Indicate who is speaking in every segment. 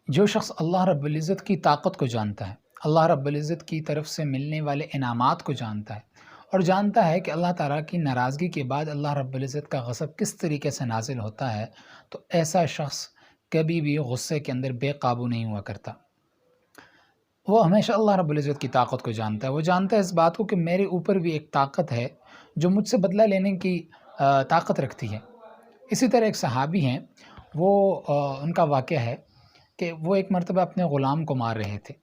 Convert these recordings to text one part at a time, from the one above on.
Speaker 1: جو شخص اللہ رب العزت کی طاقت کو جانتا ہے، اللہ رب العزت کی طرف سے ملنے والے انعامات کو جانتا ہے اور جانتا ہے کہ اللہ تعالیٰ کی ناراضگی کے بعد اللہ رب العزت کا غضب کس طریقے سے نازل ہوتا ہے، تو ایسا شخص کبھی بھی غصے کے اندر بے قابو نہیں ہوا کرتا۔ وہ ہمیشہ اللہ رب العزت کی طاقت کو جانتا ہے، وہ جانتا ہے اس بات کو کہ میرے اوپر بھی ایک طاقت ہے جو مجھ سے بدلہ لینے کی طاقت رکھتی ہے۔ اسی طرح ایک صحابی ہیں، وہ ان کا واقعہ ہے کہ وہ ایک مرتبہ اپنے غلام کو مار رہے تھے۔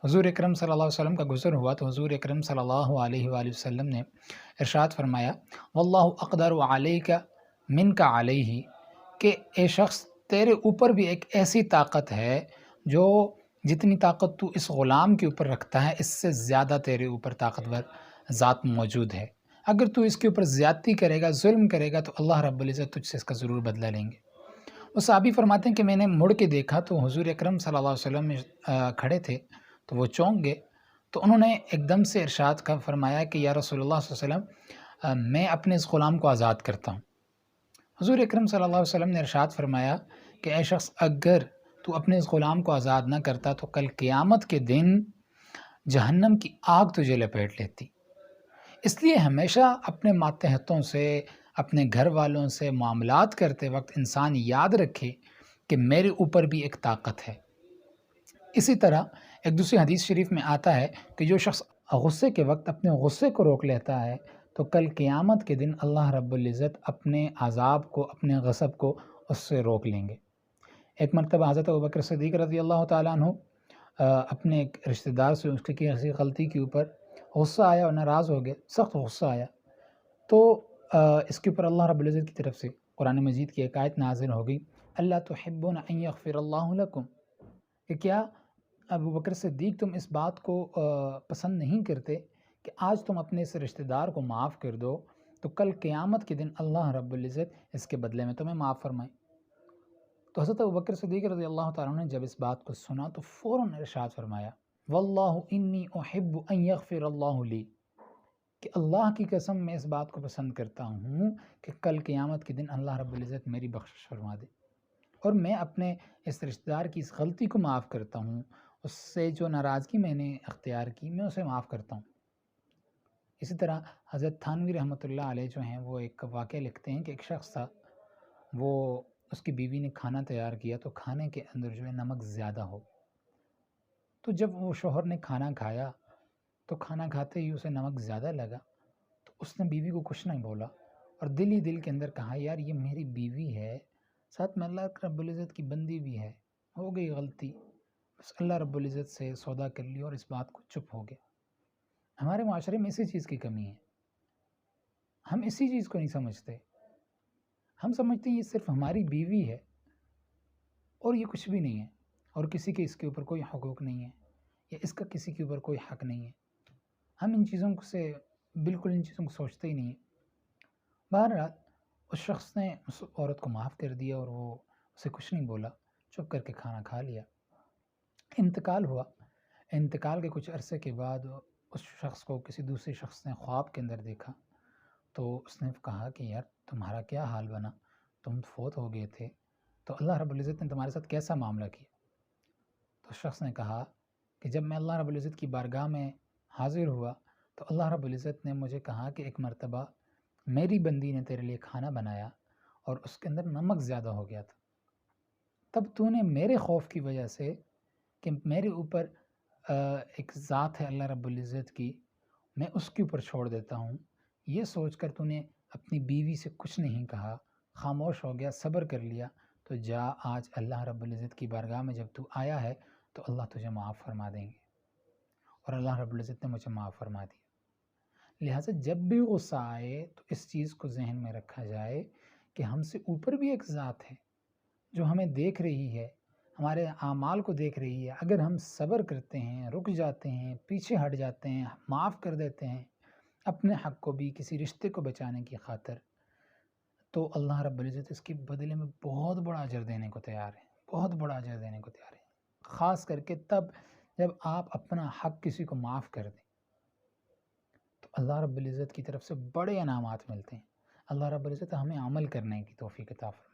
Speaker 1: حضور اکرم صلی اللہ علیہ وسلم کا گزر ہوا تو حضور اکرم صلی اللہ علیہ وآلہ وسلم نے ارشاد فرمایا، واللہ اقدر علیک منک علیہ، کہ اے شخص تیرے اوپر بھی ایک ایسی طاقت ہے جو جتنی طاقت تو اس غلام کے اوپر رکھتا ہے اس سے زیادہ تیرے اوپر طاقتور ذات موجود ہے۔ اگر تو اس کے اوپر زیادتی کرے گا، ظلم کرے گا، تو اللہ رب العزت تجھ سے اس کا ضرور بدلہ لیں گے۔ وہ صحابی فرماتے ہیں کہ میں نے مڑ کے دیکھا تو حضور اکرم صلی اللہ علیہ وسلم کھڑے تھے، تو وہ چونک گئے، تو انہوں نے ایک دم سے ارشاد کا فرمایا کہ یا رسول اللہ صلی اللہ علیہ وسلم، میں اپنے اس غلام کو آزاد کرتا ہوں۔ حضور اکرم صلی اللہ علیہ وسلم نے ارشاد فرمایا کہ اے شخص، اگر تو اپنے اس غلام کو آزاد نہ کرتا تو کل قیامت کے دن جہنم کی آگ تجھے لپیٹ لیتی۔ اس لیے ہمیشہ اپنے ماتحتوں سے، اپنے گھر والوں سے معاملات کرتے وقت انسان یاد رکھے کہ میرے اوپر بھی ایک طاقت ہے۔ اسی طرح ایک دوسری حدیث شریف میں آتا ہے کہ جو شخص غصے کے وقت اپنے غصے کو روک لیتا ہے تو کل قیامت کے دن اللہ رب العزت اپنے عذاب کو، اپنے غضب کو اس سے روک لیں گے۔ ایک مرتبہ حضرت ابوبکر صدیق رضی اللہ تعالیٰ عنہ اپنے ایک رشتہ دار سے اس کی کسی غلطی کے اوپر غصہ آیا اور ناراض ہو گئے، سخت غصہ آیا، تو اس کے اوپر اللہ رب العزت کی طرف سے قرآن مجید کی ایک آیت نازل ہو گئی، اللہ تحبون ان یغفر اللہ لکم، کہ کیا ابوبکر صدیق تم اس بات کو پسند نہیں کرتے کہ آج تم اپنے اس رشتہ دار کو معاف کر دو تو کل قیامت کے دن اللہ رب العزت اس کے بدلے میں تمہیں معاف فرمائے۔ تو حضرت ابوبکر صدیق رضی اللہ تعالیٰ عنہ نے جب اس بات کو سنا تو فوراً ارشاد فرمایا، واللہ انی احب ان یغفر اللہ لی، کہ اللہ کی قسم میں اس بات کو پسند کرتا ہوں کہ کل قیامت کے دن اللہ رب العزت میری بخشش فرما دے، اور میں اپنے اس رشتہ دار کی اس غلطی کو معاف کرتا ہوں، اس سے جو ناراضگی میں نے اختیار کی میں اسے معاف کرتا ہوں۔ اسی طرح حضرت تھانوی رحمۃ اللہ علیہ جو ہیں وہ ایک واقعہ لکھتے ہیں کہ ایک شخص تھا، وہ اس کی بیوی نے کھانا تیار کیا تو کھانے کے اندر جو ہے نمک زیادہ ہو، تو جب وہ شوہر نے کھانا کھایا تو کھانا کھاتے ہی اسے نمک زیادہ لگا، تو اس نے بیوی کو کچھ نہیں بولا اور دل ہی دل کے اندر کہا، یار یہ میری بیوی ہے، ساتھ میں اللہ رب العزت کی بندی بھی ہے، ہو گئی غلطی، بس اللہ رب العزت سے سودا کر لیا اور اس بات کو چپ ہو گیا۔ ہمارے معاشرے میں اسی چیز کی کمی ہے، ہم اسی چیز کو نہیں سمجھتے، ہم سمجھتے ہیں یہ صرف ہماری بیوی ہے اور یہ کچھ بھی نہیں ہے، اور کسی کے اس کے اوپر کوئی حقوق نہیں ہے، یا اس کا کسی کے اوپر کوئی حق نہیں ہے۔ ہم ان چیزوں سے بالکل ان چیزوں کو سوچتے ہی نہیں ہیں۔ بہرحال اس شخص نے اس عورت کو معاف کر دیا اور وہ اسے کچھ نہیں بولا، چپ کر کے کھانا کھا لیا۔ انتقال ہوا، انتقال کے کچھ عرصے کے بعد اس شخص کو کسی دوسرے شخص نے خواب کے اندر دیکھا، تو اس نے کہا کہ یار تمہارا کیا حال بنا، تم فوت ہو گئے تھے، تو اللہ رب العزت نے تمہارے ساتھ کیسا معاملہ کیا؟ تو اس شخص نے کہا کہ جب میں اللہ رب العزت کی بارگاہ میں حاضر ہوا تو اللہ رب العزت نے مجھے کہا کہ ایک مرتبہ میری بندی نے تیرے لیے کھانا بنایا اور اس کے اندر نمک زیادہ ہو گیا تھا، تب تو نے میرے خوف کی وجہ سے کہ میرے اوپر ایک ذات ہے اللہ رب العزت کی، میں اس کے اوپر چھوڑ دیتا ہوں، یہ سوچ کر تو نے اپنی بیوی سے کچھ نہیں کہا، خاموش ہو گیا، صبر کر لیا، تو جا آج اللہ رب العزت کی بارگاہ میں جب تو آیا ہے تو اللہ تجھے معاف فرما دیں گے، اور اللہ رب العزت نے مجھے معاف فرما دیا۔ لہٰذا جب بھی غصہ آئے تو اس چیز کو ذہن میں رکھا جائے کہ ہم سے اوپر بھی ایک ذات ہے جو ہمیں دیکھ رہی ہے، ہمارے اعمال کو دیکھ رہی ہے۔ اگر ہم صبر کرتے ہیں، رک جاتے ہیں، پیچھے ہٹ جاتے ہیں، معاف کر دیتے ہیں اپنے حق کو بھی کسی رشتے کو بچانے کی خاطر، تو اللہ رب العزت اس کے بدلے میں بہت بڑا اجر دینے کو تیار ہے، بہت بڑا اجر دینے کو تیار ہے، خاص کر کے تب جب آپ اپنا حق کسی کو معاف کر دیں تو اللہ رب العزت کی طرف سے بڑے انعامات ملتے ہیں۔ اللہ رب العزت ہمیں عمل کرنے کی توفیق عطا فرمائے۔